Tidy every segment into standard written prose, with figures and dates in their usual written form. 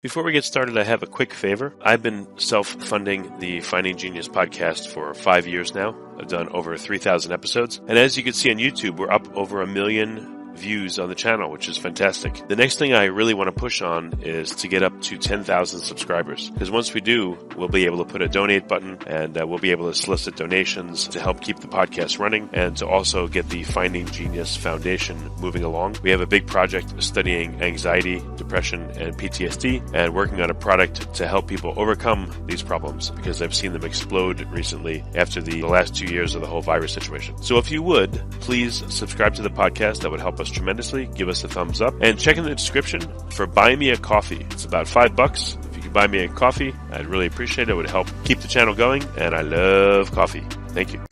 Before we get started, I have a quick favor. I've been self-funding the Finding Genius podcast for 5 years now. I've done over 3,000 episodes. And as you can see on YouTube, we're up over 1 million views on the channel, which is fantastic. The next thing I really want to push on is to get up to 10,000 subscribers. Because once we do, we'll be able to put a donate button and we'll be able to solicit donations to help keep the podcast running and to also get the Finding Genius Foundation moving along. We have a big project studying anxiety, depression, and PTSD and working on a product to help people overcome these problems because I've seen them explode recently after the last 2 years of the whole virus situation. So if you would, please subscribe to the podcast. That would help us tremendously. Give us a thumbs up and check in the description for Buy Me a Coffee. It's about $5. If you could buy me a coffee, I'd really appreciate it. It would help keep the channel going, and I love coffee. Thank you.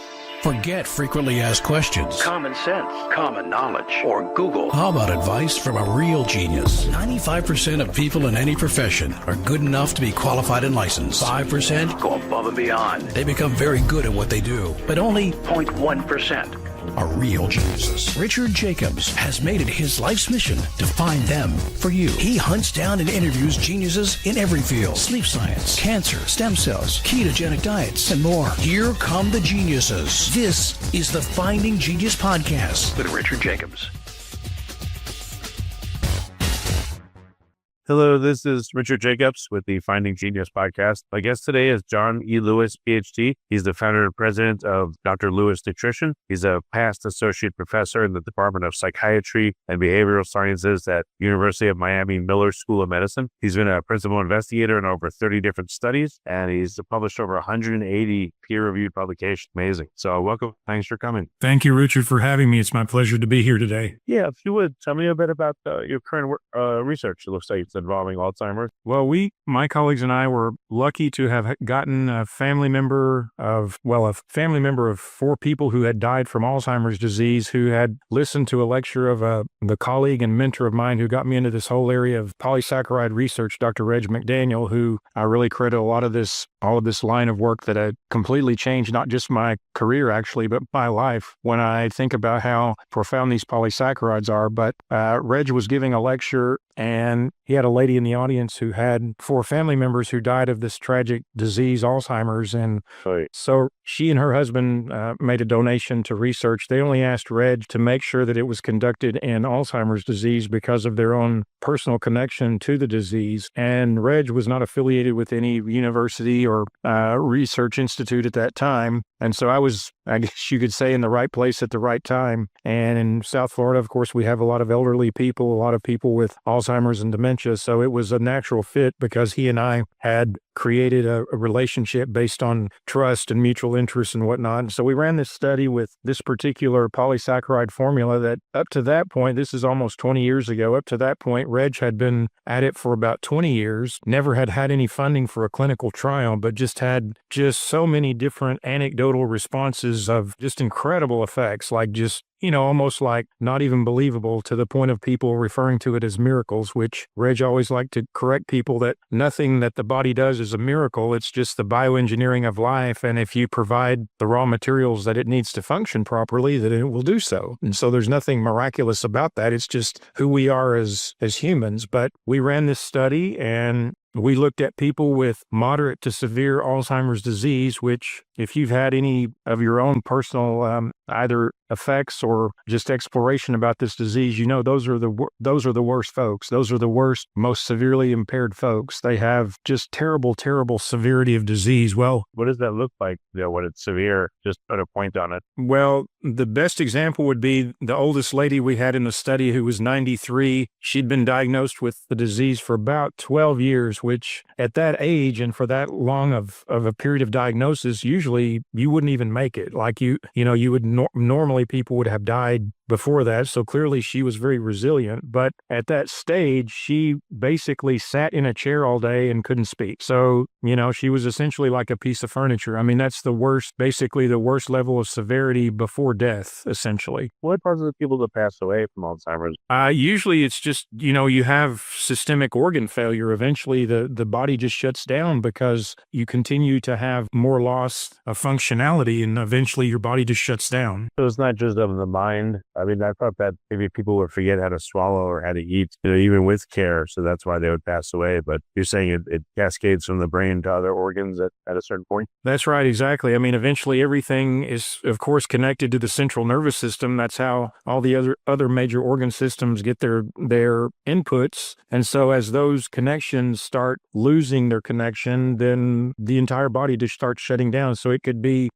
Forget frequently asked questions, common sense, common knowledge, or Google. How about advice from a real genius? 95% of people in any profession are good enough to be qualified and licensed. 5% go above and beyond. They become very good at what they do, but only 0.1% are real geniuses. Richard Jacobs has made it his life's mission to find them for you. He hunts down and interviews geniuses in every field: sleep science, cancer, stem cells, ketogenic diets, and more. Here come the geniuses. This is the Finding Genius Podcast with Richard Jacobs. Hello, this is Richard Jacobs with the Finding Genius Podcast. My guest today is John E. Lewis, PhD. He's the founder and president of Dr. Lewis Nutrition. He's a past associate professor in the Department of Psychiatry and Behavioral Sciences at University of Miami Miller School of Medicine. He's been a principal investigator in over 30 different studies, and he's published over 180 peer-reviewed publications. Amazing. So welcome. Thanks for coming. Thank you, Richard, for having me. It's my pleasure to be here today. Yeah, if you would, tell me a bit about your current research. It looks like it's involving Alzheimer's. Well, my colleagues and I were lucky to have gotten a family member of 4 people who had died from Alzheimer's disease, who had listened to a lecture of the colleague and mentor of mine who got me into this whole area of polysaccharide research, Dr. Reg McDaniel, who I really credit all of this line of work that had completely changed not just my career, actually, but my life when I think about how profound these polysaccharides are. But Reg was giving a lecture, and he had a lady in the audience who had 4 family members who died of this tragic disease, Alzheimer's. And so she and her husband made a donation to research. They only asked Reg to make sure that it was conducted in Alzheimer's disease because of their own personal connection to the disease. And Reg was not affiliated with any university or research institute at that time. And so I was, I guess you could say, in the right place at the right time. And in South Florida, of course, we have a lot of elderly people, a lot of people with Alzheimer's and dementia. So it was a natural fit because he and I had created a relationship based on trust and mutual interest and whatnot. And so we ran this study with this particular polysaccharide formula that up to that point, this is almost 20 years ago, up to that point, Reg had been at it for about 20 years, never had any funding for a clinical trial, but just had so many different anecdotal responses of just incredible effects, like just, almost like not even believable, to the point of people referring to it as miracles, which Reg always liked to correct people that nothing that the body does is a miracle. It's just the bioengineering of life. And if you provide the raw materials that it needs to function properly, then it will do so. And so there's nothing miraculous about that. It's just who we are as humans. But we ran this study, and we looked at people with moderate to severe Alzheimer's disease, which, if you've had any of your own personal either effects or just exploration about this disease, those are the worst folks. Those are the worst, most severely impaired folks. They have just terrible, terrible severity of disease. Well, what does that look like? When it's severe, just put a point on it. Well, the best example would be the oldest lady we had in the study, who was 93. She'd been diagnosed with the disease for about 12 years, which at that age and for that long of a period of diagnosis, usually you wouldn't even make it. Like you would normally people would have died before that. So clearly she was very resilient. But at that stage, she basically sat in a chair all day and couldn't speak. So, she was essentially like a piece of furniture. I mean, that's basically the worst level of severity before death, essentially. What causes the people to pass away from Alzheimer's? Usually it's just, you have systemic organ failure. Eventually the body just shuts down because you continue to have more loss of functionality, and eventually your body just shuts down. So it's not just of the mind. I mean, I thought that maybe people would forget how to swallow or how to eat, even with care. So that's why they would pass away. But you're saying it cascades from the brain to other organs at a certain point? That's right, exactly. I mean, eventually everything is, of course, connected to the central nervous system. That's how all the other major organ systems get their inputs. And so as those connections start losing their connection, then the entire body just starts shutting down. So it could be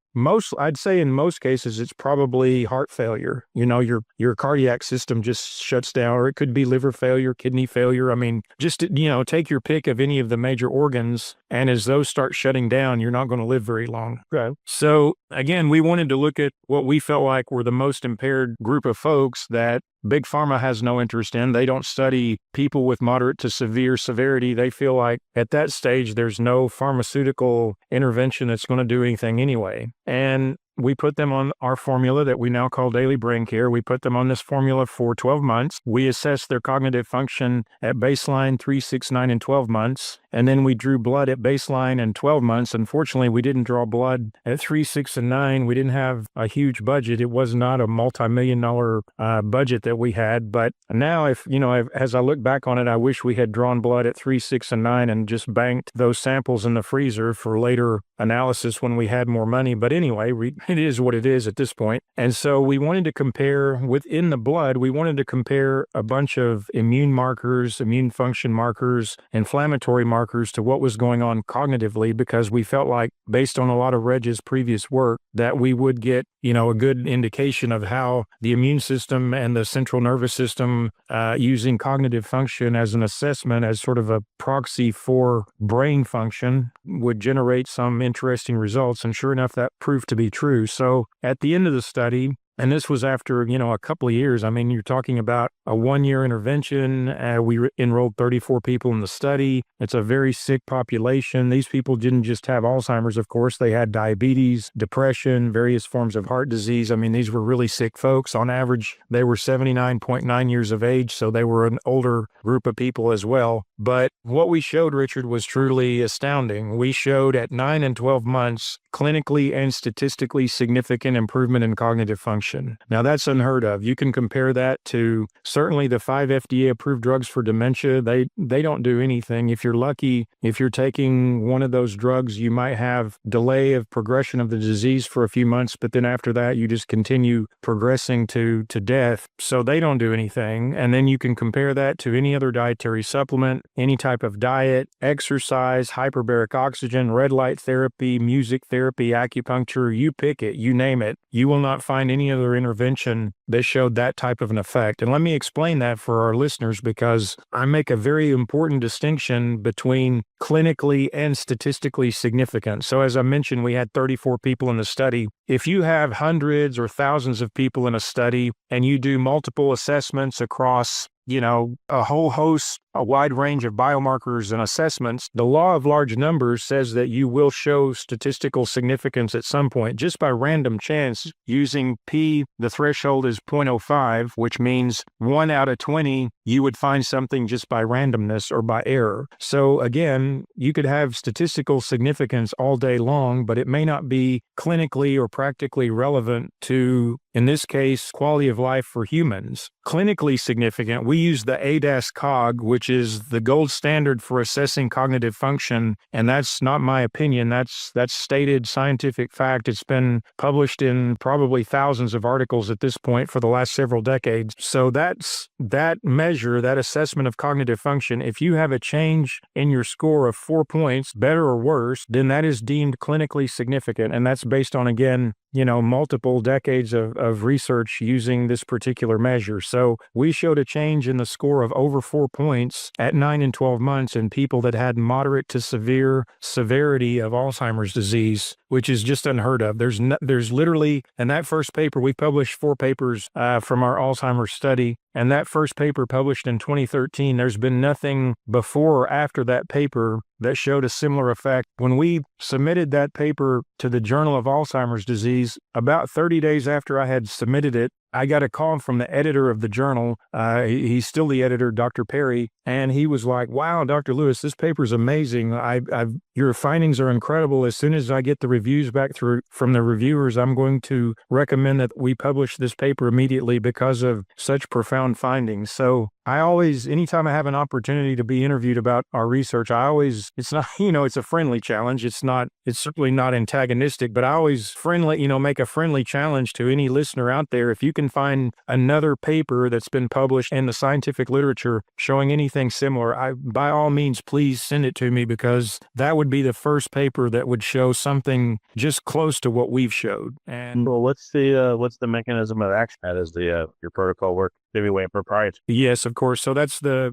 I'd say in most cases, it's probably heart failure. Your cardiac system just shuts down, or it could be liver failure, kidney failure. I mean, just, take your pick of any of the major organs. And as those start shutting down, you're not going to live very long. Okay. So again, we wanted to look at what we felt like were the most impaired group of folks that Big Pharma has no interest in. They don't study people with moderate to severe severity. They feel like at that stage, there's no pharmaceutical intervention that's going to do anything anyway. And we put them on our formula that we now call Daily Brain Care. We put them on this formula for 12 months. We assessed their cognitive function at baseline, 3, 6, 9, and 12 months. And then we drew blood at baseline and 12 months. Unfortunately, we didn't draw blood at 3, 6, and 9. We didn't have a huge budget. It was not a multi-million-dollar budget that we had. But now, as I look back on it, I wish we had drawn blood at 3, 6, and 9 and just banked those samples in the freezer for later analysis when we had more money. But anyway, it is what it is at this point. And so we wanted to compare within the blood, we wanted to compare a bunch of immune markers, immune function markers, inflammatory markers to what was going on cognitively, because we felt like, based on a lot of Reg's previous work, that we would get, a good indication of how the immune system and the central nervous system, using cognitive function as an assessment, as sort of a proxy for brain function, would generate some interesting results. And sure enough, that proved to be true. So at the end of the study, and this was after, a couple of years. I mean, you're talking about a 1-year intervention. We enrolled 34 people in the study. It's a very sick population. These people didn't just have Alzheimer's, of course. They had diabetes, depression, various forms of heart disease. I mean, these were really sick folks. On average, they were 79.9 years of age, so they were an older group of people as well. But what we showed, Richard, was truly astounding. We showed at 9 and 12 months clinically and statistically significant improvement in cognitive function. Now, that's unheard of. You can compare that to certainly the 5 FDA-approved drugs for dementia. They don't do anything. If you're lucky, if you're taking one of those drugs, you might have delay of progression of the disease for a few months, but then after that, you just continue progressing to death. So they don't do anything. And then you can compare that to any other dietary supplement, any type of diet, exercise, hyperbaric oxygen, red light therapy, music therapy, acupuncture, you pick it, you name it. You will not find any other intervention that showed that type of an effect. And let me explain that for our listeners, because I make a very important distinction between clinically and statistically significant. So as I mentioned, we had 34 people in the study. If you have hundreds or thousands of people in a study and you do multiple assessments across a whole host, a wide range of biomarkers and assessments, the law of large numbers says that you will show statistical significance at some point, just by random chance, using P, the threshold is 0.05, which means 1 out of 20, you would find something just by randomness or by error. So again, you could have statistical significance all day long, but it may not be clinically or practically relevant to, in this case, quality of life for humans. Clinically significant, we use the ADAS-Cog, which is the gold standard for assessing cognitive function. And that's not my opinion. That's stated scientific fact. It's been published in probably thousands of articles at this point for the last several decades. So that's that measure, that assessment of cognitive function. If you have a change in your score of 4 points, better or worse, then that is deemed clinically significant. And that's based on, again, multiple decades of research using this particular measure. So we showed a change in the score of over 4 points at 9 and 12 months in people that had moderate to severe severity of Alzheimer's disease, which is just unheard of. There's literally, in that first paper, we published 4 papers from our Alzheimer's study. And that first paper published in 2013, there's been nothing before or after that paper that showed a similar effect. When we submitted that paper to the Journal of Alzheimer's Disease, about 30 days after I had submitted it, I got a call from the editor of the journal. He's still the editor, Dr. Perry, and he was like, "Wow, Dr. Lewis, this paper's amazing. Your findings are incredible. As soon as I get the reviews back from the reviewers, I'm going to recommend that we publish this paper immediately because of such profound findings." So anytime I have an opportunity to be interviewed about our research, it's not, it's a friendly challenge. It's certainly not antagonistic, but I always make a friendly challenge to any listener out there. If you can find another paper that's been published in the scientific literature showing anything similar, by all means, please send it to me, because that would be the first paper that would show something just close to what we've showed. And well, what's the mechanism of action? How does your protocol work? Maybe way proprietary. Yes, of course. So that's the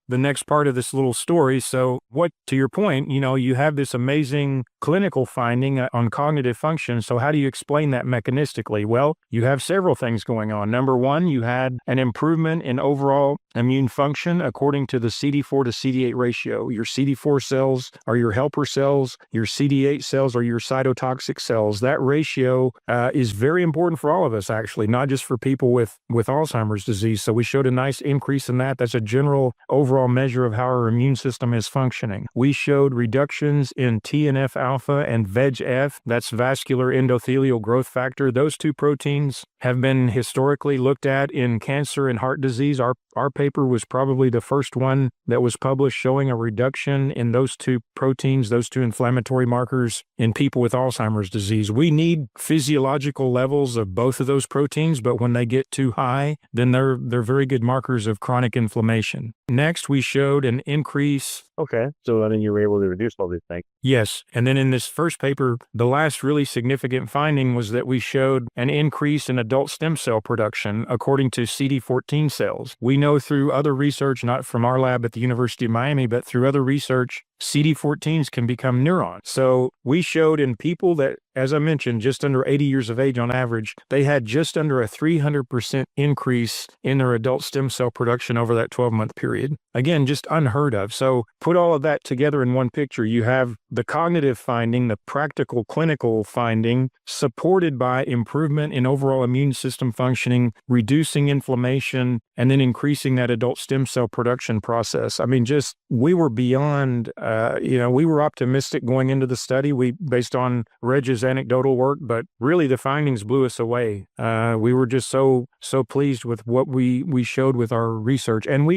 next part of this little story. So to your point, you have this amazing clinical finding on cognitive function. So how do you explain that mechanistically? Well, you have several things going on. Number one, you had an improvement in overall immune function according to the CD4 to CD8 ratio. Your CD4 cells are your helper cells. Your CD8 cells are your cytotoxic cells. That ratio is very important for all of us, actually, not just for people with Alzheimer's disease. So we showed a nice increase in that. That's a general overall measure of how our immune system is functioning. We showed reductions in TNF alpha and VEGF. That's vascular endothelial growth factor. Those two proteins have been historically looked at in cancer and heart disease. Our paper was probably the first one that was published showing a reduction in those two proteins, those two inflammatory markers in people with Alzheimer's disease. We need physiological levels of both of those proteins, but when they get too high, then they're very good markers of chronic inflammation. Next, we showed an increase. Okay. So you were able to reduce all these things. Yes. And then in this first paper, the last really significant finding was that we showed an increase in adult stem cell production according to CD14 cells. We know through other research, not from our lab at the University of Miami, but through other research, CD14s can become neurons. So we showed in people that, as I mentioned, just under 80 years of age on average, they had just under a 300% increase in their adult stem cell production over that 12-month period. Again, just unheard of. So put all of that together in one picture. You have the cognitive finding, the practical clinical finding, supported by improvement in overall immune system functioning, reducing inflammation, and then increasing that adult stem cell production process. I mean, we were beyond, we were optimistic going into the study. Based on Reg's anecdotal work, but really the findings blew us away. We were just so pleased with what we showed with our research. And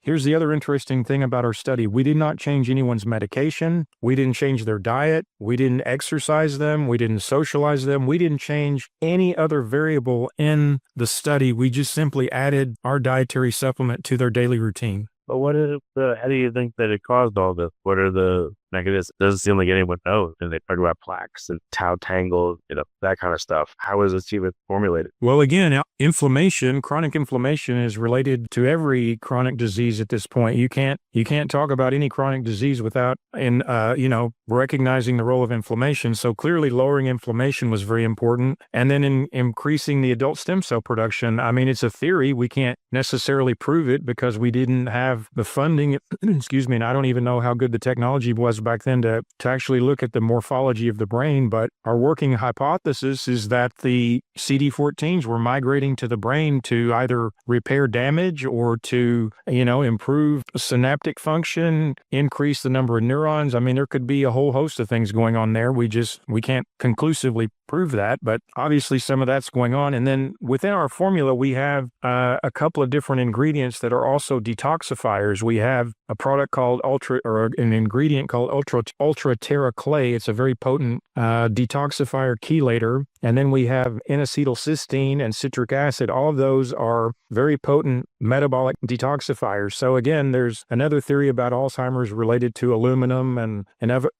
here's the other interesting thing about our study. We did not change anyone's medication. We didn't change their diet. We didn't exercise them. We didn't socialize them. We didn't change any other variable in the study. We just simply added our dietary supplement to their daily routine. But how do you think that it caused all this? What are the mechanisms? It doesn't seem like anyone knows. And they talk about plaques and tau tangles, that kind of stuff. How is this even formulated? Well, again, chronic inflammation is related to every chronic disease at this point. You can't talk about any chronic disease without recognizing the role of inflammation. So clearly lowering inflammation was very important. And then in increasing the adult stem cell production, I mean, it's a theory. We can't necessarily prove it because we didn't have the funding, and I don't even know how good the technology was back then to actually look at the morphology of the brain. But our working hypothesis is that the CD14s were migrating to the brain to either repair damage or to, improve synaptic function, increase the number of neurons. I mean, there could be a whole host of things going on there. We can't conclusively prove that, but obviously some of that's going on. And then within our formula, we have a couple of different ingredients that are also detoxifiers. We have a product called an ingredient called Ultra Terra Clay. It's a very potent detoxifier chelator. And then we have N-acetylcysteine and citric acid. All of those are very potent metabolic detoxifiers. So again, there's another theory about Alzheimer's related to aluminum and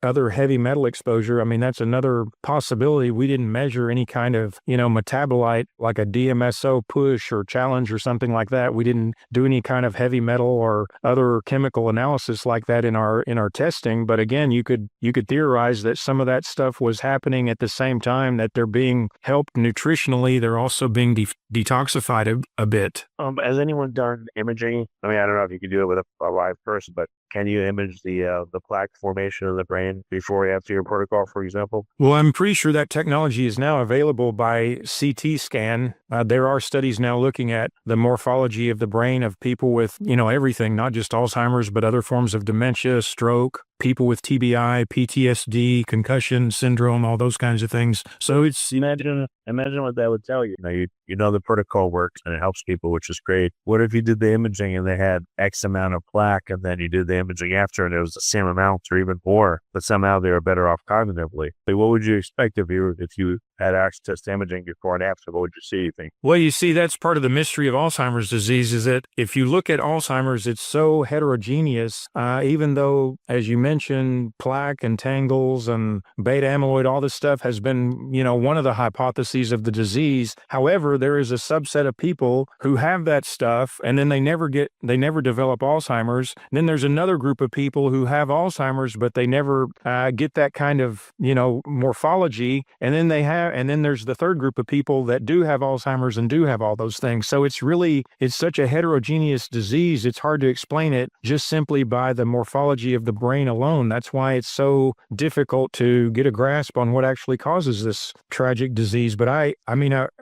other heavy metal exposure. I mean, that's another possibility. We didn't measure any kind of, metabolite like a DMSO push or challenge or something like that. We didn't do any kind of heavy metal or other chemical analysis like that in our testing. But again, you could theorize that some of that stuff was happening at the same time that they're being being helped nutritionally, they're also being detoxified a bit. Has anyone done imaging? I mean, I don't know if you can do it with a live person, but can you image the plaque formation in the brain before you after your protocol, for example? Well, I'm pretty sure that technology is now available by CT scan. There are studies now looking at the morphology of the brain of people with, everything, not just Alzheimer's, but other forms of dementia, stroke, people with TBI, PTSD, concussion syndrome, all those kinds of things. So it's imagine what that would tell you. You know the protocol works and it helps people, which is great. What if you did the imaging and they had X amount of plaque, and then you did the imaging after and it was the same amount or even more, but somehow they were better off cognitively? Like, what would you expect if you had access to imaging before and after? What would you see, you think? Well, you see, that's part of the mystery of Alzheimer's disease, is that if you look at Alzheimer's, it's so heterogeneous, even though, as you mentioned, plaque and tangles and beta amyloid, all this stuff has been, one of the hypotheses of the disease. However, there is a subset of people who have that stuff and then they never develop Alzheimer's. And then there's another group of people who have Alzheimer's, but they never get that kind of, morphology. And then there's the third group of people that do have Alzheimer's and do have all those things. So it's such a heterogeneous disease. It's hard to explain it just simply by the morphology of the brain alone. That's why it's so difficult to get a grasp on what actually causes this tragic disease. But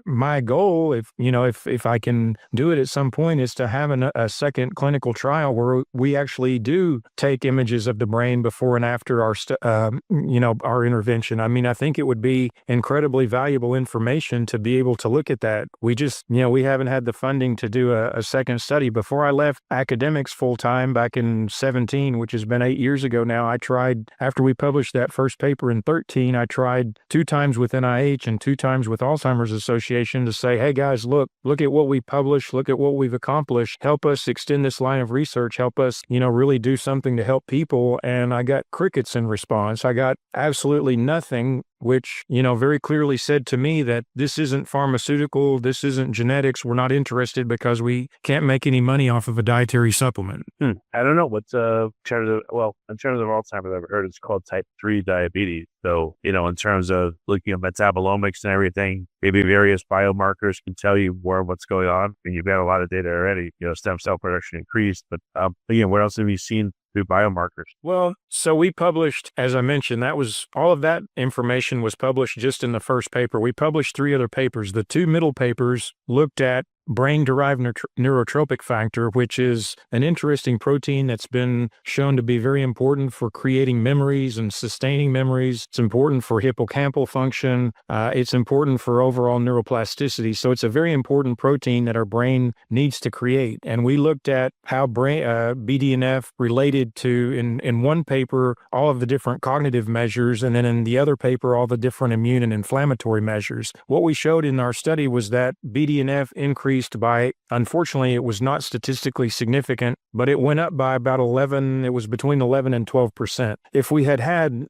my goal, if I can do it at some point, is to have a second clinical trial where we actually do take images of the brain before and after our intervention. I think it would be incredibly valuable information to be able to look at that. We just, we haven't had the funding to do a second study. Before I left academics full time back in 2017, which has been 8 years ago now, I tried, after we published that first paper in 2013, I tried 2 times with NIH and 2 times with Alzheimer's Association to say, hey guys, look at what we published, look at what we've accomplished, help us extend this line of research, help us, really do something to help people. And I got crickets in response. I got absolutely nothing, which, very clearly said to me that this isn't pharmaceutical, this isn't genetics, we're not interested because we can't make any money off of a dietary supplement. I don't know what's in terms of Alzheimer's, I've heard it's called type 3 diabetes. So, in terms of looking at metabolomics and everything, maybe various biomarkers can tell you more of what's going on. And you've got a lot of data already, stem cell production increased, but again, what else have you seen through biomarkers? Well, so we published, as I mentioned, all of that information was published just in the first paper. We published 3 other papers. The 2 middle papers looked at brain-derived neurotropic factor, which is an interesting protein that's been shown to be very important for creating memories and sustaining memories. It's important for hippocampal function. It's important for overall neuroplasticity. So it's a very important protein that our brain needs to create. And we looked at how BDNF related to, in one paper, all of the different cognitive measures, and then in the other paper, all the different immune and inflammatory measures. What we showed in our study was that BDNF increased by, unfortunately, it was not statistically significant, but it went up by about 11, it was between 11 and 12%. If we had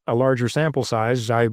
a larger sample size, I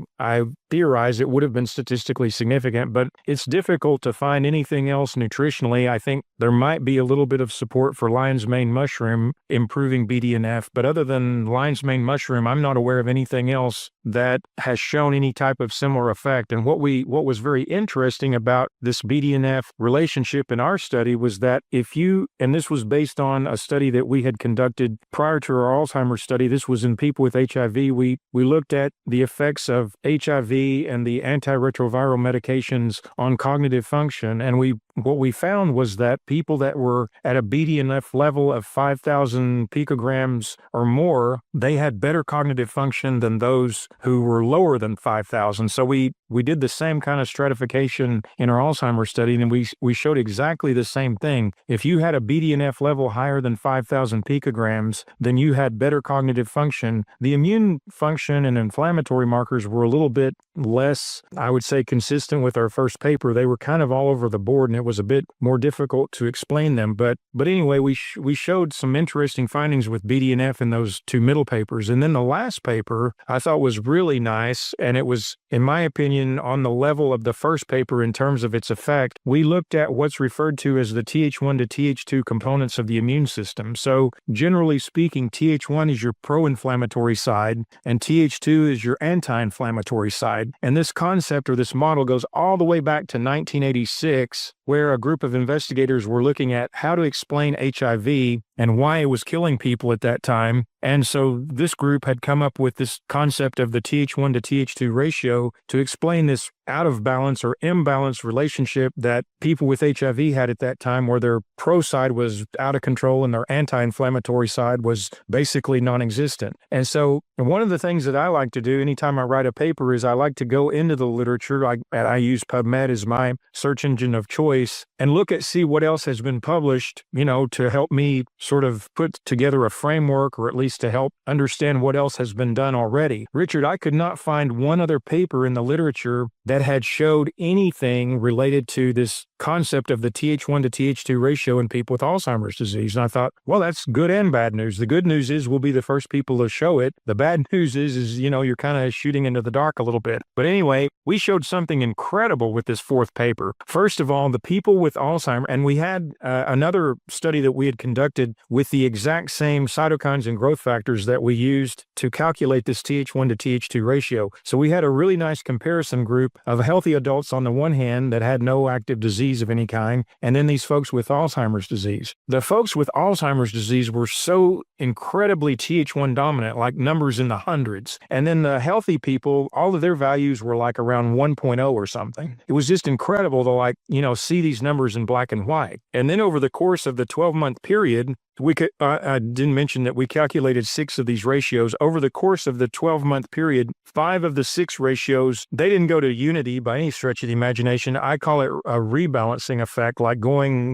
theorize it would have been statistically significant, but it's difficult to find anything else nutritionally. I think there might be a little bit of support for lion's mane mushroom improving BDNF, but other than lion's mane mushroom, I'm not aware of anything else that has shown any type of similar effect. And what was very interesting about this BDNF relationship in our study was that and this was based on a study that we had conducted prior to our Alzheimer's study, this was in people with HIV, we looked at the effects of HIV and the antiretroviral medications on cognitive function. And what we found was that people that were at a BDNF level of 5,000 picograms or more, they had better cognitive function than those who were lower than 5,000. So we did the same kind of stratification in our Alzheimer's study, and we showed exactly the same thing. If you had a BDNF level higher than 5,000 picograms, then you had better cognitive function. The immune function and inflammatory markers were a little bit less, I would say, consistent with our first paper. They were kind of all over the board, and it was a bit more difficult to explain them. But anyway, we showed some interesting findings with BDNF in those two middle papers. And then the last paper I thought was really nice, and it was, in my opinion, on the level of the first paper in terms of its effect. We looked at what's referred to as the Th1 to Th2 components of the immune system. So generally speaking, Th1 is your pro-inflammatory side, and Th2 is your anti-inflammatory side. And this concept or this model goes all the way back to 1986, where a group of investigators were looking at how to explain HIV and why it was killing people at that time. And so this group had come up with this concept of the Th1 to Th2 ratio to explain this out of balance or imbalanced relationship that people with HIV had at that time, where their pro side was out of control and their anti-inflammatory side was basically non-existent. And so one of the things that I like to do anytime I write a paper is I like to go into the literature. I use PubMed as my search engine of choice and look at, see what else has been published, to help me sort of put together a framework, or at least to help understand what else has been done already. Richard, I could not find one other paper in the literature that had showed anything related to this concept of the Th1 to Th2 ratio in people with Alzheimer's disease. And I thought, well, that's good and bad news. The good news is we'll be the first people to show it. The bad news is you're kind of shooting into the dark a little bit. But anyway, we showed something incredible with this fourth paper. First of all, the people with Alzheimer's, and we had another study that we had conducted with the exact same cytokines and growth factors that we used to calculate this Th1 to Th2 ratio. So we had a really nice comparison group of healthy adults on the one hand that had no active disease of any kind, and then these folks with Alzheimer's disease. The folks with Alzheimer's disease were so incredibly Th1 dominant, like numbers in the hundreds. And then the healthy people, all of their values were like around 1.0 or something. It was just incredible to see these numbers in black and white. And then over the course of the 12-month period, I didn't mention that we calculated 6 of these ratios. Over the course of the 12-month period, 5 of the 6 ratios, they didn't go to unity by any stretch of the imagination. I call it a rebalancing effect, like going,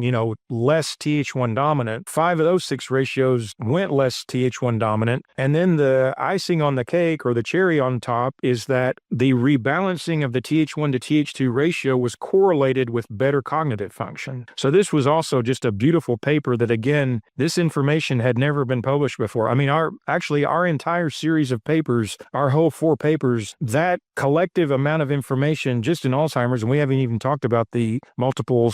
less Th1 dominant. 5 of those 6 ratios went less Th1 dominant. And then the icing on the cake, or the cherry on top, is that the rebalancing of the Th1 to Th2 ratio was correlated with better cognitive function. So this was also just a beautiful paper that, again, this information had never been published before. I mean, our entire series of papers, our whole 4 papers, that collective amount of information just in Alzheimer's, and we haven't even talked about the multiple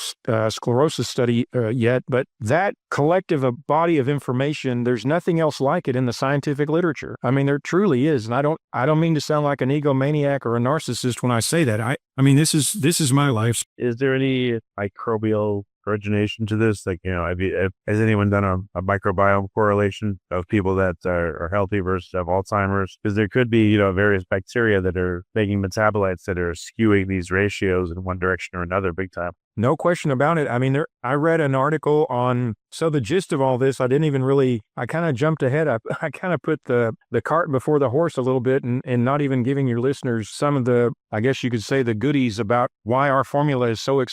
sclerosis study yet, but that collective body of information, there's nothing else like it in the scientific literature. I mean, there truly is. And I don't mean to sound like an egomaniac or a narcissist when I say that. I mean, this is my life. Is there any microbial origination to this? Has anyone done a microbiome correlation of people that are healthy versus have Alzheimer's? Because there could be, various bacteria that are making metabolites that are skewing these ratios in one direction or another big time. No question about it. I mean, I read an article on, so the gist of all this, I kind of jumped ahead. I kind of put the cart before the horse a little bit and not even giving your listeners some of the, I guess you could say, the goodies about why our formula is so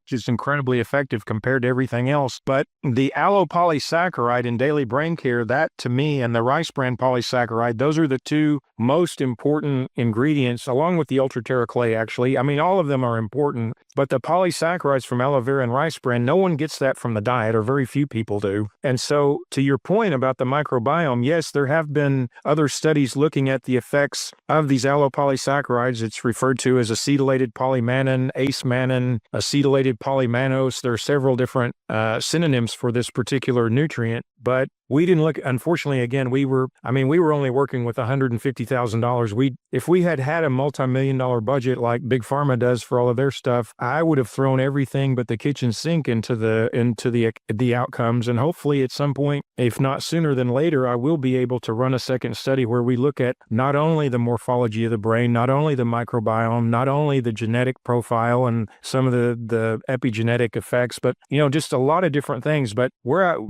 just incredibly effective compared to everything else. But the allopolysaccharide in daily brain care, that to me, and the rice bran polysaccharide, those are the 2 most important ingredients, along with the ultra-terra clay, actually. I mean, all of them are important, but the polysaccharides from aloe vera and rice bran, no one gets that from the diet, or very few people do. And so to your point about the microbiome, yes, there have been other studies looking at the effects of these allopolysaccharides. It's referred to as acetylated polymannan, ace-mannan, acetylated polymannose. There are several different synonyms for this particular nutrient, but we didn't look, unfortunately, again, we were only working with $150,000. If we had a multi-million-dollar budget like Big Pharma does for all of their stuff, I would have thrown everything but the kitchen sink into the outcomes. And hopefully at some point, if not sooner than later, I will be able to run a second study where we look at not only the morphology of the brain, not only the microbiome, not only the genetic profile and some of the epigenetic effects, but, just a lot of different things. But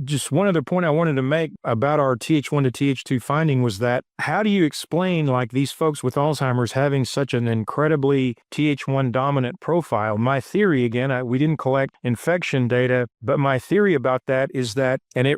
just one other point I wanted to make about our Th1 to Th2 finding was that, how do you explain these folks with Alzheimer's having such an incredibly Th1 dominant profile? My theory, again, we didn't collect infection data, but my theory about that is that, and it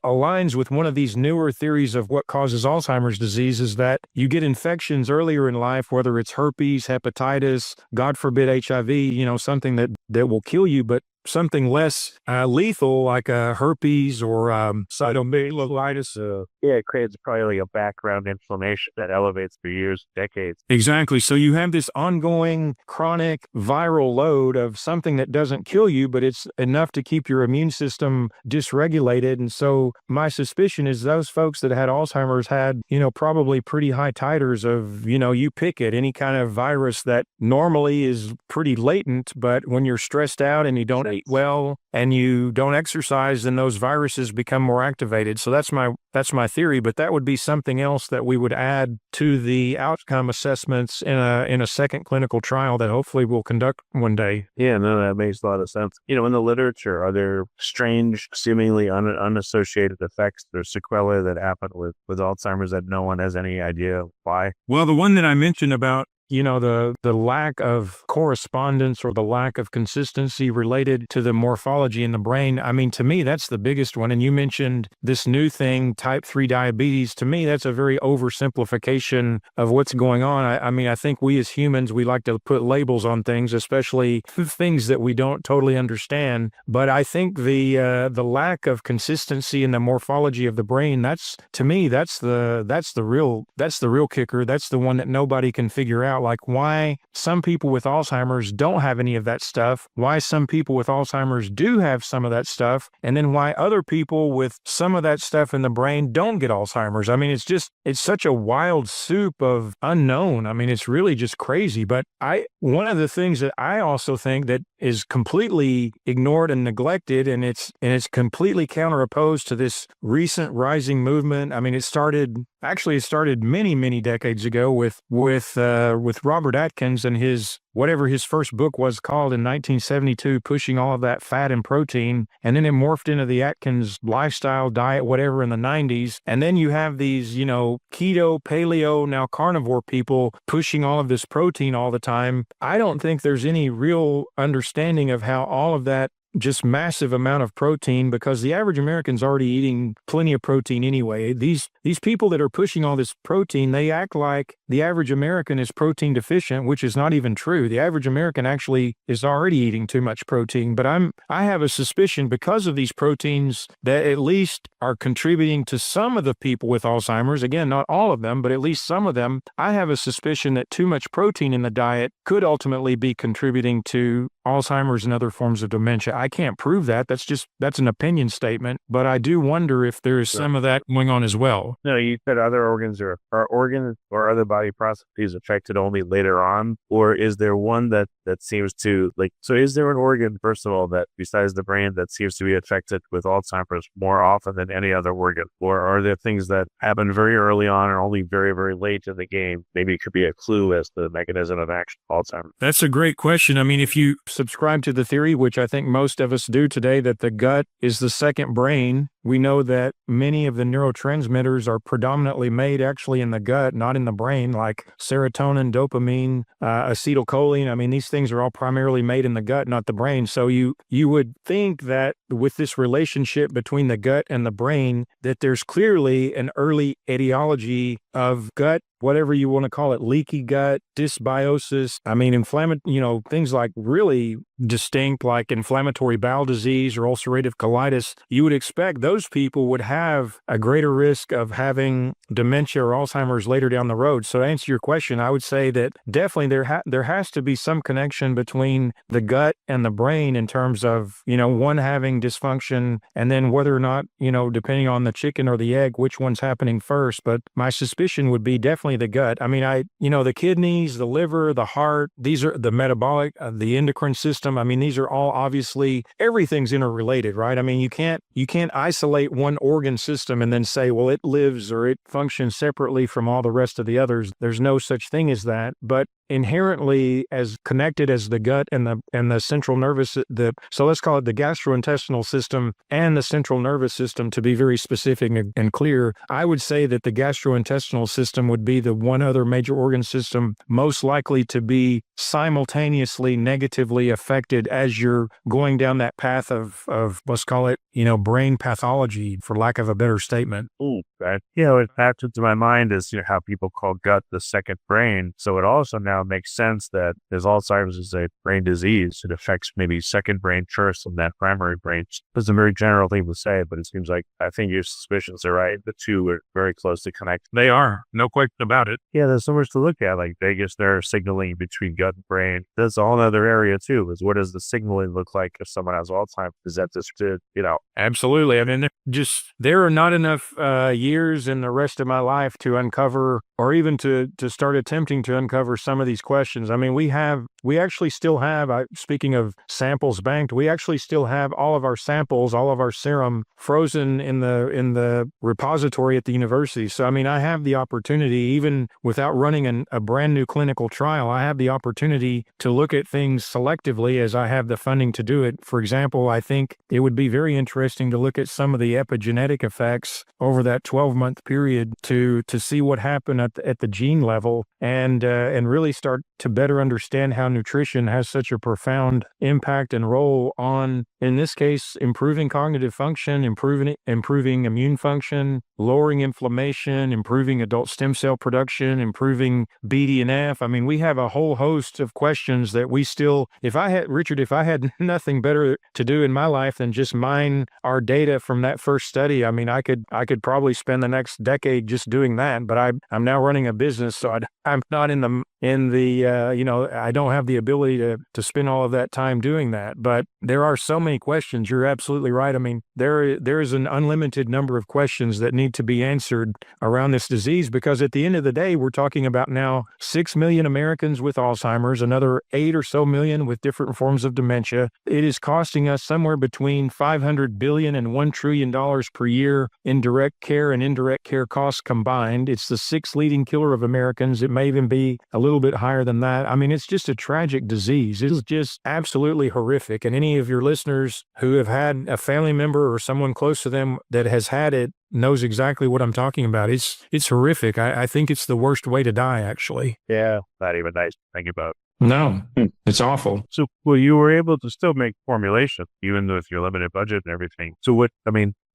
aligns with one of these newer theories of what causes Alzheimer's disease, is that you get infections earlier in life, whether it's herpes, hepatitis, God forbid HIV, something that will kill you, but something less lethal like herpes or cytomegalovirus. It creates probably like a background inflammation that elevates for years, decades. Exactly. So you have this ongoing chronic viral load of something that doesn't kill you, but it's enough to keep your immune system dysregulated. And so my suspicion is those folks that had Alzheimer's had, probably pretty high titers of, you pick it, any kind of virus that normally is pretty latent, but when you're stressed out and you don't eat well and you don't exercise, then those viruses become more activated. So that's my theory, but that would be something else that we would add to the outcome assessments in a second clinical trial that hopefully we'll conduct one day. Yeah, no, that makes a lot of sense. In the literature, are there strange, seemingly unassociated effects or sequelae that happen with Alzheimer's that no one has any idea why? Well, the one that I mentioned about the lack of correspondence or the lack of consistency related to the morphology in the brain. I mean, to me, that's the biggest one. And you mentioned this new thing, type 3 diabetes. To me, that's a very oversimplification of what's going on. I think we as humans, we like to put labels on things, especially things that we don't totally understand. But I think the lack of consistency in the morphology of the brain, that's the real kicker. That's the one that nobody can figure out. Like why some people with Alzheimer's don't have any of that stuff, why some people with Alzheimer's do have some of that stuff, and then why other people with some of that stuff in the brain don't get Alzheimer's. I mean, it's such a wild soup of unknown. I mean, it's really just crazy. But one of the things that I also think that is completely ignored and neglected, and it's completely counteropposed to this recent rising movement. I mean, it started many, many decades ago with Robert Atkins and his first book was called in 1972, pushing all of that fat and protein. And then it morphed into the Atkins lifestyle diet, whatever, in the 90s. And then you have these, keto, paleo, now carnivore people pushing all of this protein all the time. I don't think there's any real understanding of how all of that just massive amount of protein, because the average American's already eating plenty of protein anyway. These people that are pushing all this protein, they act like the average American is protein deficient, which is not even true. The average American actually is already eating too much protein. But I have a suspicion because of these proteins that at least are contributing to some of the people with Alzheimer's. Again, not all of them, but at least some of them. I have a suspicion that too much protein in the diet could ultimately be contributing to Alzheimer's and other forms of dementia. I can't prove that. That's an opinion statement, but I do wonder if there is some of that going on as well. No, you said other organs are organs or other body processes affected only later on, or is there one that seems to so is there an organ, first of all, that besides the brain that seems to be affected with Alzheimer's more often than any other organ? Or are there things that happen very early on or only very, very late in the game? Maybe it could be a clue as to the mechanism of action of Alzheimer's. That's a great question. I mean, if you subscribe to the theory, which I think most of us do today, that the gut is the second brain, we know that many of the neurotransmitters are predominantly made actually in the gut, not in the brain, like serotonin, dopamine, acetylcholine. I mean, these things are all primarily made in the gut, not the brain. So you would think that with this relationship between the gut and the brain, that there's clearly an early etiology of gut, whatever you want to call it, leaky gut, dysbiosis. I mean, things like really distinct, like inflammatory bowel disease or ulcerative colitis. You would expect those people would have a greater risk of having dementia or Alzheimer's later down the road. So to answer your question, I would say that definitely there has to be some connection between the gut and the brain in terms of, one having dysfunction and then whether or not, depending on the chicken or the egg, which one's happening first. But my suspicion would be definitely the gut. I mean, the kidneys, the liver, the heart, these are the metabolic, the endocrine system. I mean, these are all obviously, everything's interrelated, right? I mean, you can't isolate one organ system and then say, well, it lives or it functions separately from all the rest of the others. There's no such thing as that. But inherently as connected as the gut and the central nervous, so let's call it the gastrointestinal system and the central nervous system, to be very specific and clear. I would say that the gastrointestinal system would be the one other major organ system most likely to be simultaneously negatively affected as you're going down that path of let's call it, brain pathology, for lack of a better statement. Ooh, that, what popped into my mind is how people call gut the second brain. So it also now makes sense that as Alzheimer's is a brain disease, it affects maybe second brain first and that primary brain. It's a very general thing to say, but it seems like I think your suspicions are right. The two are very closely connected. They are, no question about it. Yeah, there's so much to look at, like vagus nerve signaling between gut and brain. That's a whole other area too, is what does the signaling look like if someone has Alzheimer's? Is that just, Absolutely. I mean, there are not enough years in the rest of my life to uncover, or even to start attempting to uncover some of these questions. I mean, we actually still have, speaking of samples banked, we actually still have all of our samples, all of our serum frozen in the repository at the university. So, I mean, I have the opportunity, even without running a brand new clinical trial, I have the opportunity to look at things selectively as I have the funding to do it. For example, I think it would be very interesting to look at some of the epigenetic effects over that 12-month period to see what happened at the gene level, and really start to better understand how nutrition has such a profound impact and role on, in this case, improving cognitive function, improving immune function, lowering inflammation, improving adult stem cell production, improving BDNF. I mean, we have a whole host of questions that we still, if I had nothing better to do in my life than just mine our data from that first study, I mean, I could probably spend the next decade just doing that, but I'm now running a business, so I'm not I don't have the ability to spend all of that time doing that. But there are so many questions. You're absolutely right. I mean, there is an unlimited number of questions that need to be answered around this disease, because at the end of the day, we're talking about now 6 million Americans with Alzheimer's, another 8 or so million with different forms of dementia. It is costing us somewhere between $500 billion and $1 trillion per year in direct care and indirect care costs combined. It's the sixth leading killer of Americans. It may even be a little bit higher than that. I mean, it's just a tragic disease. It's just absolutely horrific. And any of your listeners who have had a family member or someone close to them that has had it knows exactly what I'm talking about. It's horrific. I think it's the worst way to die, actually. Yeah, not even nice to think about. No, it's awful. So, well, you were able to still make formulation, even with your limited budget and everything. So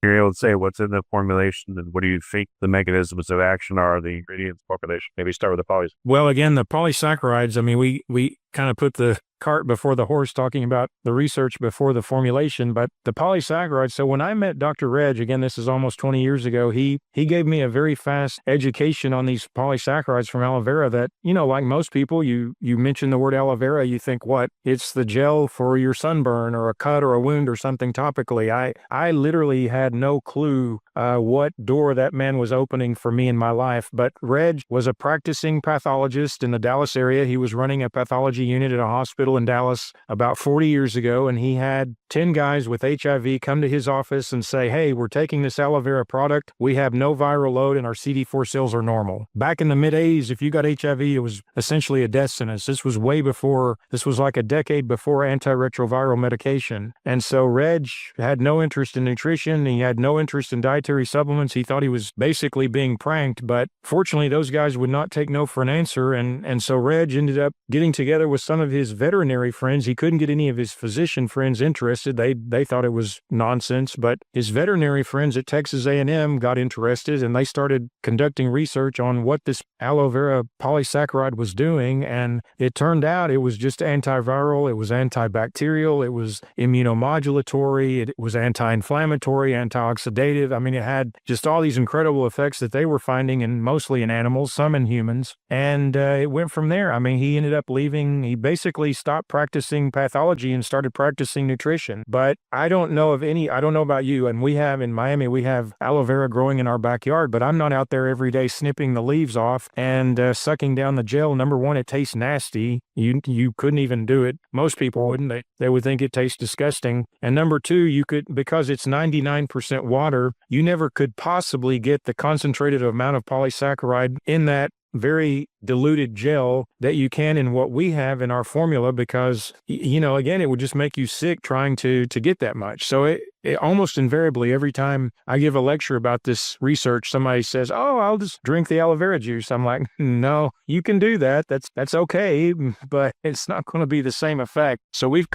you're able to say what's in the formulation and what do you think the mechanisms of action are, the ingredients formulation? Maybe start with the polys. Well, again, the polysaccharides, I mean, we kind of put the cart before the horse, talking about the research before the formulation, but the polysaccharides. So when I met Dr. Reg, again, this is almost 20 years ago, he gave me a very fast education on these polysaccharides from aloe vera that, like most people, you mention the word aloe vera, you think, what? It's the gel for your sunburn or a cut or a wound or something topically. I literally had no clue what door that man was opening for me in my life. But Reg was a practicing pathologist in the Dallas area. He was running a pathology unit at a hospital in Dallas about 40 years ago, and he had 10 guys with HIV come to his office and say, hey, we're taking this aloe vera product. We have no viral load and our CD4 cells are normal. Back in the mid-'80s, if you got HIV, it was essentially a death sentence. This was like a decade before antiretroviral medication. And so Reg had no interest in nutrition. He had no interest in dietary supplements. He thought he was basically being pranked, but fortunately those guys would not take no for an answer. And so Reg ended up getting together with some of his veterinary friends. He couldn't get any of his physician friends interested. They thought it was nonsense, but his veterinary friends at Texas A&M got interested, and they started conducting research on what this aloe vera polysaccharide was doing. And it turned out it was just antiviral, it was antibacterial, it was immunomodulatory, it was anti-inflammatory, antioxidative. I mean, it had just all these incredible effects that they were finding mostly in animals, some in humans. And it went from there. I mean, he ended up leaving. He basically stopped practicing pathology and started practicing nutrition. But I don't know about you, and in Miami, we have aloe vera growing in our backyard, but I'm not out there every day snipping the leaves off and sucking down the gel. Number one, it tastes nasty. You couldn't even do it. Most people wouldn't. They would think it tastes disgusting. And number two, because it's 99% water, you never could possibly get the concentrated amount of polysaccharide in that very diluted gel that you can in what we have in our formula, because, again, it would just make you sick trying to get that much. So it almost invariably, every time I give a lecture about this research, somebody says, "Oh, I'll just drink the aloe vera juice." I'm like, "No, you can do that. That's okay, but it's not going to be the same effect." So we've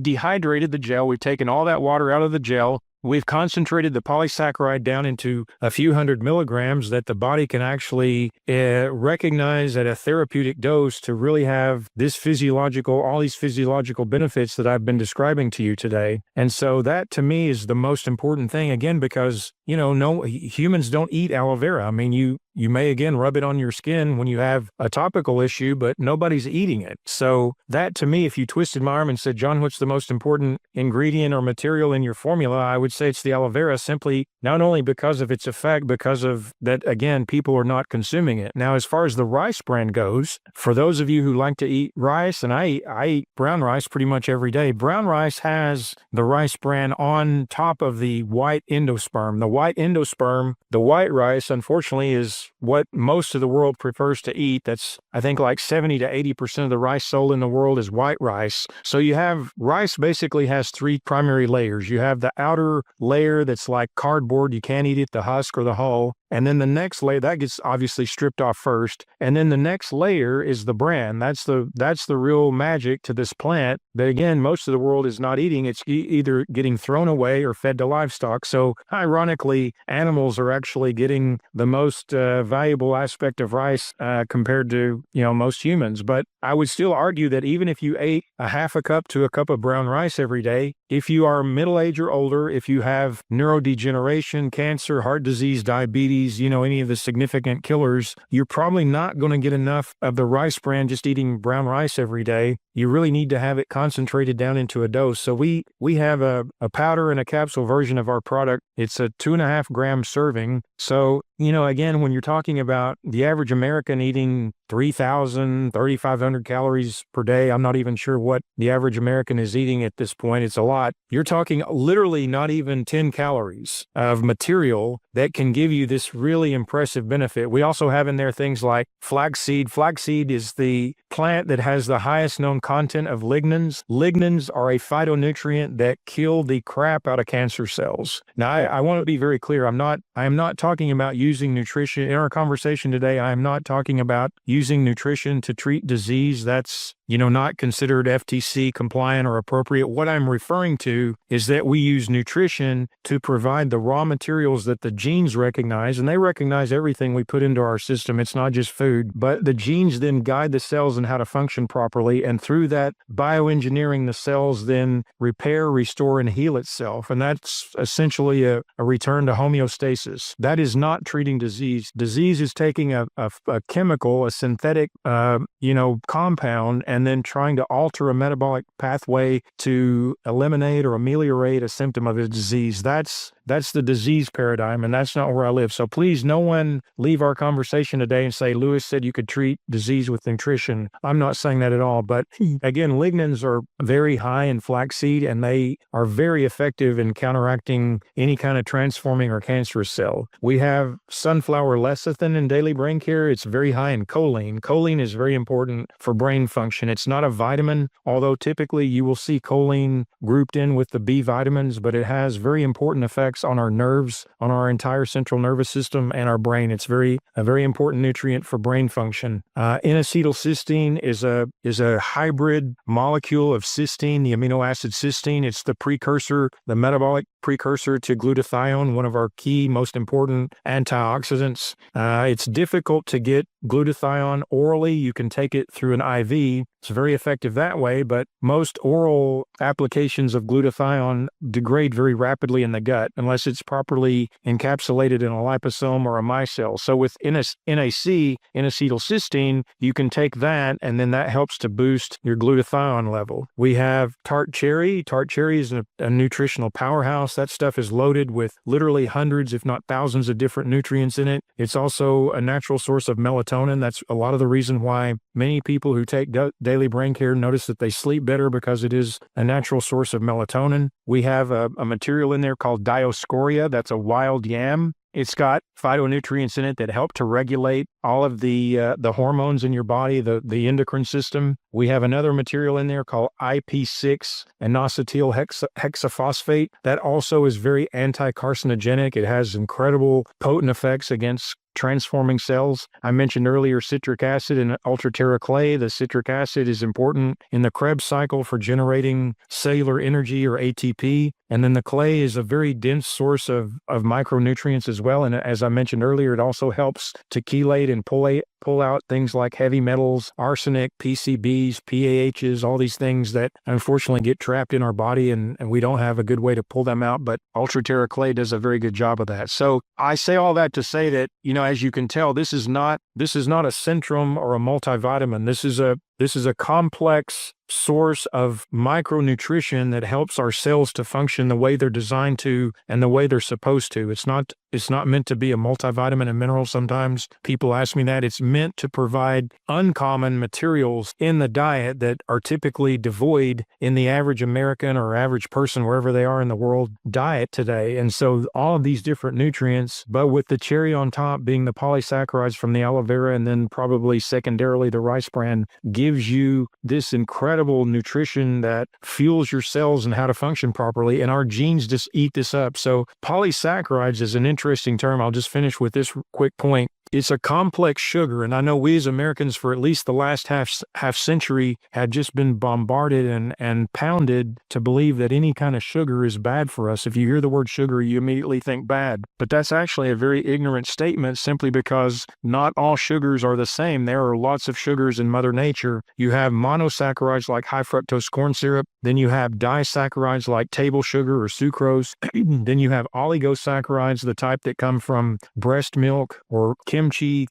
dehydrated the gel. We've taken all that water out of the gel. We've concentrated the polysaccharide down into a few hundred milligrams that the body can actually recognize at a therapeutic dose to really have all these physiological benefits that I've been describing to you today. And so that, to me, is the most important thing, again, because, no humans don't eat aloe vera. I mean, you may, again, rub it on your skin when you have a topical issue, but nobody's eating it. So that, to me, if you twisted my arm and said, "John, what's the most important ingredient or material in your formula?" I would say it's the aloe vera, simply not only because of its effect, because of that, again, people are not consuming it. Now, as far as the rice bran goes, for those of you who like to eat rice, and I eat brown rice pretty much every day, brown rice has the rice bran on top of the white endosperm. The white rice, unfortunately, is what most of the world prefers to eat. That's, I think, like 70 to 80% of the rice sold in the world is white rice. So rice basically has three primary layers. You have the outer layer that's like cardboard. You can't eat it, the husk or the hull. And then the next layer, that gets obviously stripped off first. And then the next layer is the bran. That's the real magic to this plant that, again, most of the world is not eating. It's either getting thrown away or fed to livestock. So ironically, animals are actually getting the most valuable aspect of rice compared to, most humans. But I would still argue that even if you ate a half a cup to a cup of brown rice every day, if you are middle age or older, if you have neurodegeneration, cancer, heart disease, diabetes, any of the significant killers, you're probably not going to get enough of the rice bran just eating brown rice every day. You really need to have it concentrated down into a dose. So we have a powder and a capsule version of our product. It's a 2.5 gram serving. So, again, when you're talking about the average American eating 3,000, 3,500 calories per day, I'm not even sure what the average American is eating at this point. It's a lot. You're talking literally not even 10 calories of material that can give you this really impressive benefit. We also have in there things like flaxseed. Flaxseed is the plant that has the highest known content of lignans. Lignans are a phytonutrient that kill the crap out of cancer cells. Now, I want to be very clear. I am not talking about using nutrition. In our conversation today, I am not talking about using nutrition to treat disease. That's, not considered FTC compliant or appropriate. What I'm referring to is that we use nutrition to provide the raw materials that the genes recognize, and they recognize everything we put into our system. It's not just food, but the genes then guide the cells in how to function properly. And through that bioengineering, the cells then repair, restore, and heal itself. And that's essentially a return to homeostasis. That is not treating disease. Disease is taking a chemical, a synthetic, compound, and then trying to alter a metabolic pathway to eliminate or ameliorate a symptom of a disease. That's the disease paradigm, and that's not where I live. So please, no one leave our conversation today and say, "Lewis said you could treat disease with nutrition." I'm not saying that at all. But again, lignans are very high in flaxseed, and they are very effective in counteracting any kind of transforming or cancerous cell. We have sunflower lecithin in daily brain care. It's very high in choline. Choline is very important for brain function. It's not a vitamin, although typically you will see choline grouped in with the B vitamins, but it has very important effects on our nerves, on our entire central nervous system and our brain. It's a very important nutrient for brain function. N-acetylcysteine is a hybrid molecule of cysteine, the amino acid cysteine. It's the precursor, the metabolic precursor to glutathione, one of our key, most important antioxidants. It's difficult to get glutathione orally. You can take it through an IV. It's very effective that way, but most oral applications of glutathione degrade very rapidly in the gut unless it's properly encapsulated in a liposome or a micelle. So with NAC, N-acetylcysteine, you can take that, and then that helps to boost your glutathione level. We have tart cherry. Tart cherry is a nutritional powerhouse. That stuff is loaded with literally hundreds, if not thousands, of different nutrients in it. It's also a natural source of melatonin. That's a lot of the reason why Many people who take daily brain care notice that they sleep better because it is a natural source of melatonin. We have a material in there called Dioscorea. That's a wild yam. It's got phytonutrients in it that help to regulate all of the hormones in your body, the endocrine system. We have another material in there called IP6 inositol hexaphosphate. That also is very anti-carcinogenic. It has incredible potent effects against transforming cells. I mentioned earlier citric acid and ultra-terra clay. The citric acid is important in the Krebs cycle for generating cellular energy, or ATP. And then the clay is a very dense source of micronutrients as well. And as I mentioned earlier, it also helps to chelate and pull out things like heavy metals, arsenic, PCBs, PAHs, all these things that unfortunately get trapped in our body, and we don't have a good way to pull them out. But ultra-terra clay does a very good job of that. So I say all that to say that, as you can tell, this is not a Centrum or a multivitamin. This is a complex source of micronutrition that helps our cells to function the way they're designed to and the way they're supposed to. It's not meant to be a multivitamin and mineral. Sometimes people ask me that. It's meant to provide uncommon materials in the diet that are typically devoid in the average American or average person, wherever they are in the world, diet today. And so all of these different nutrients, but with the cherry on top being the polysaccharides from the aloe vera, and then probably secondarily the rice bran, gives you this incredible nutrition that fuels your cells and how to function properly. And our genes just eat this up. So polysaccharides is an interesting term. I'll just finish with this quick point. It's a complex sugar, and I know we as Americans for at least the last half century had just been bombarded and pounded to believe that any kind of sugar is bad for us. If you hear the word sugar, you immediately think bad. But that's actually a very ignorant statement, simply because not all sugars are the same. There are lots of sugars in Mother Nature. You have monosaccharides like high fructose corn syrup. Then you have disaccharides like table sugar or sucrose. Then you have oligosaccharides, the type that come from breast milk or kimchi,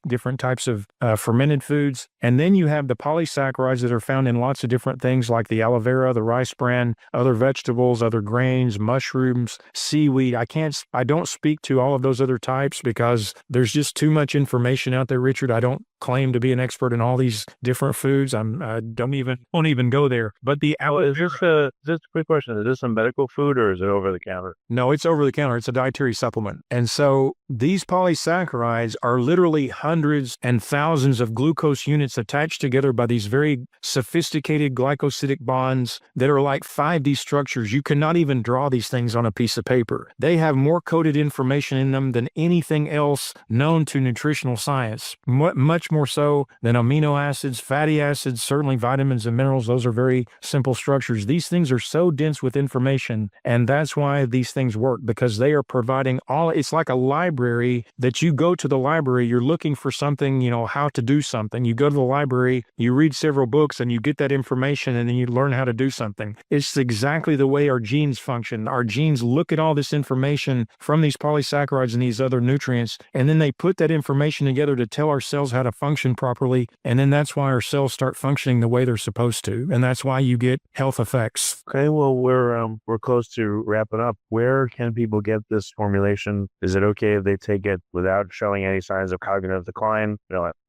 different types of fermented foods. And then you have the polysaccharides that are found in lots of different things like the aloe vera, the rice bran, other vegetables, other grains, mushrooms, seaweed. I don't speak to all of those other types because there's just too much information out there, Richard. I don't claim to be an expert in all these different foods. Won't even go there. But the aloe vera, just a quick question. Is this a medical food or is it over the counter? No, it's over the counter. It's a dietary supplement. And so these polysaccharides are literally hundreds and thousands of glucose units attached together by these very sophisticated glycosidic bonds that are like 5D structures. You cannot even draw these things on a piece of paper. They have more coded information in them than anything else known to nutritional science. Much more so than amino acids, fatty acids, certainly vitamins and minerals. Those are very simple structures. These things are so dense with information, and that's why these things work, because they are providing it's like a library that you go to the library, you're looking for something, how to do something. You go to the library, you read several books, and you get that information, and then you learn how to do something. It's exactly the way our genes function. Our genes look at all this information from these polysaccharides and these other nutrients, and then they put that information together to tell our cells how to function properly. And then that's why our cells start functioning the way they're supposed to. And that's why you get health effects. Okay, well, we're close to wrapping up. Where can people get this formulation? Is it okay if they take it without showing any signs of cognitive decline?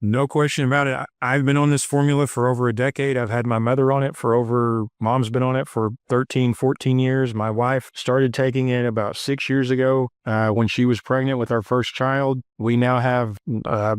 No question about it. I've been on this formula for over a decade. I've had my mother on it mom's been on it for 13, 14 years. My wife started taking it about 6 years ago when she was pregnant with our first child. We now have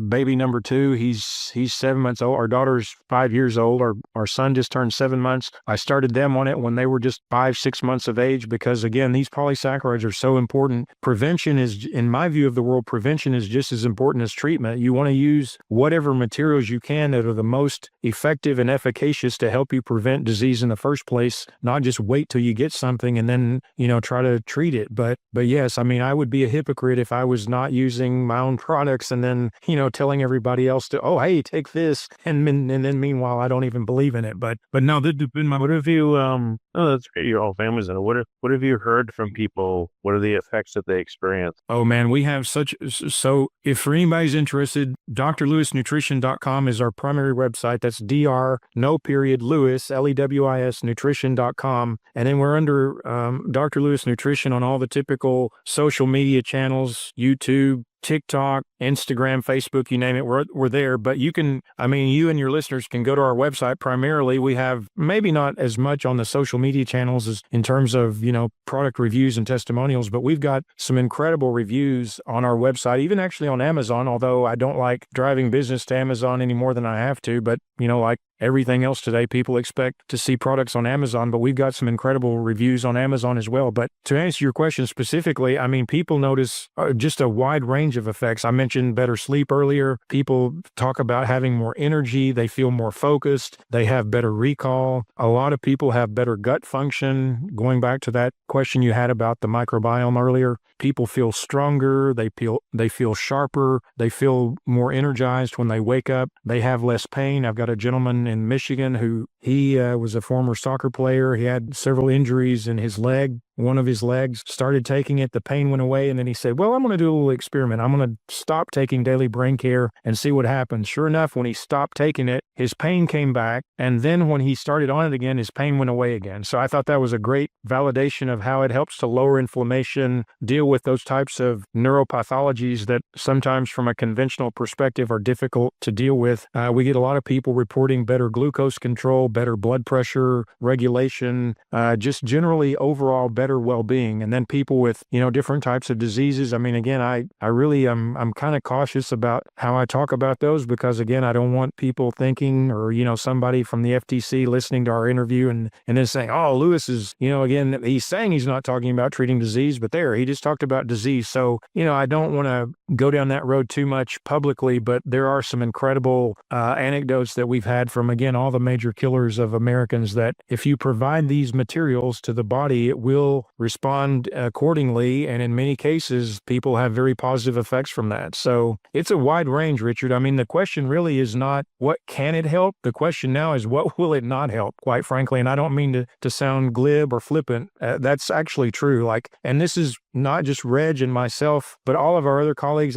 baby number 2. He's 7 months old. Our daughter's 5 years old. Our son just turned 7 months. I started them on it when they were just 5, 6 months of age because, again, these polysaccharides are so important. Prevention is, in my view of the world, prevention is just as important as treatment. You want to use whatever materials you can that are the most effective and efficacious to help you prevent disease in the first place, not just wait till you get something and then, try to treat it. But yes, I would be a hypocrite if I was not using my own products and then, telling everybody else to, oh, hey, take this. And then meanwhile, I don't even believe in it. But no, what have you, that's great. Your whole family's in it. What have you heard from people? What are the effects that they experience? Oh man, we have so if for anybody's interested, drlewisnutrition.com is our primary website. That's Lewis, Lewis, nutrition.com. And then we're under Dr. Lewis Nutrition on all the typical social media channels, YouTube, TikTok, Instagram, Facebook, you name it, we're there. But you can, you and your listeners can go to our website. Primarily, we have maybe not as much on the social media channels as in terms of, product reviews and testimonials, but we've got some incredible reviews on our website, even actually on Amazon, although I don't like driving business to Amazon any more than I have to. But, like everything else today, people expect to see products on Amazon, but we've got some incredible reviews on Amazon as well. But to answer your question specifically, people notice just a wide range of effects. I mentioned better sleep earlier. People talk about having more energy. They feel more focused. They have better recall. A lot of people have better gut function. Going back to that question you had about the microbiome earlier, people feel stronger. They feel sharper. They feel more energized when they wake up. They have less pain. I've got a gentleman in Michigan who he was a former soccer player. He had several injuries in his leg. One of his legs, started taking it, the pain went away, and then he said, well, I'm going to do a little experiment. I'm going to stop taking daily brain care and see what happens. Sure enough, when he stopped taking it, his pain came back, and then when he started on it again, his pain went away again. So I thought that was a great validation of how it helps to lower inflammation, deal with those types of neuropathologies that sometimes from a conventional perspective are difficult to deal with. We get a lot of people reporting better glucose control, better blood pressure regulation, just generally overall better well-being. And then people with, different types of diseases. Again, I really, I'm kind of cautious about how I talk about those because again, I don't want people thinking or, somebody from the FTC listening to our interview and then saying, oh, Lewis is, again, he's saying he's not talking about treating disease, but he just talked about disease. So, I don't want to go down that road too much publicly, but there are some incredible anecdotes that we've had from, again, all the major killers of Americans that if you provide these materials to the body, it will respond accordingly. And in many cases, people have very positive effects from that. So it's a wide range, Richard. The question really is not what can it help? The question now is what will it not help, quite frankly. And I don't mean to sound glib or flippant. That's actually true. And this is not just Reg and myself, but all of our other colleagues.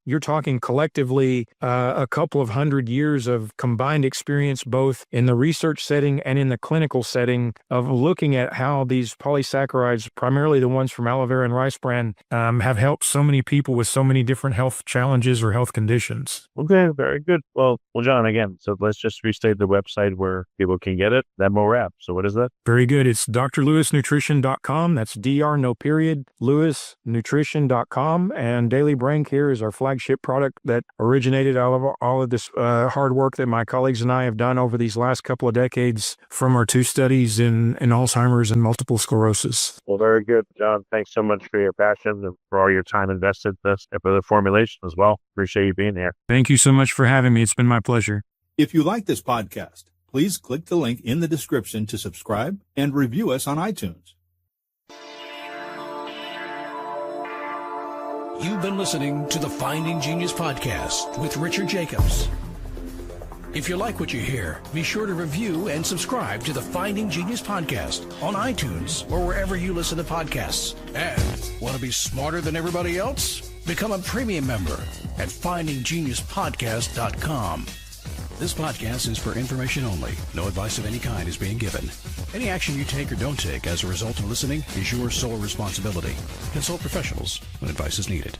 You're talking collectively a couple of 100 years of combined experience, both in the research setting and in the clinical setting of looking at how these polysaccharides, primarily the ones from aloe vera and rice bran, have helped so many people with so many different health challenges or health conditions. Okay, very good. Well, John, again, so let's just restate the website where people can get it. Then we'll wrap. So what is that? Very good. It's drlewisnutrition.com. That's DR, no period, lewisnutrition.com. And Daily Brain Care is our flagship product that originated out of all of this hard work that my colleagues and I have done over these last couple of decades from our 2 studies in Alzheimer's and multiple sclerosis. Well, very good, John. Thanks so much for your passion and for all your time invested in this and for the formulation as well. Appreciate you being here. Thank you so much for having me. It's been my pleasure. If you like this podcast, please click the link in the description to subscribe and review us on iTunes. You've been listening to the Finding Genius podcast with Richard Jacobs. If you like what you hear, be sure to review and subscribe to the Finding Genius podcast on iTunes or wherever you listen to podcasts. And want to be smarter than everybody else? Become a premium member at findinggeniuspodcast.com. This podcast is for information only. No advice of any kind is being given. Any action you take or don't take as a result of listening is your sole responsibility. Consult professionals when advice is needed.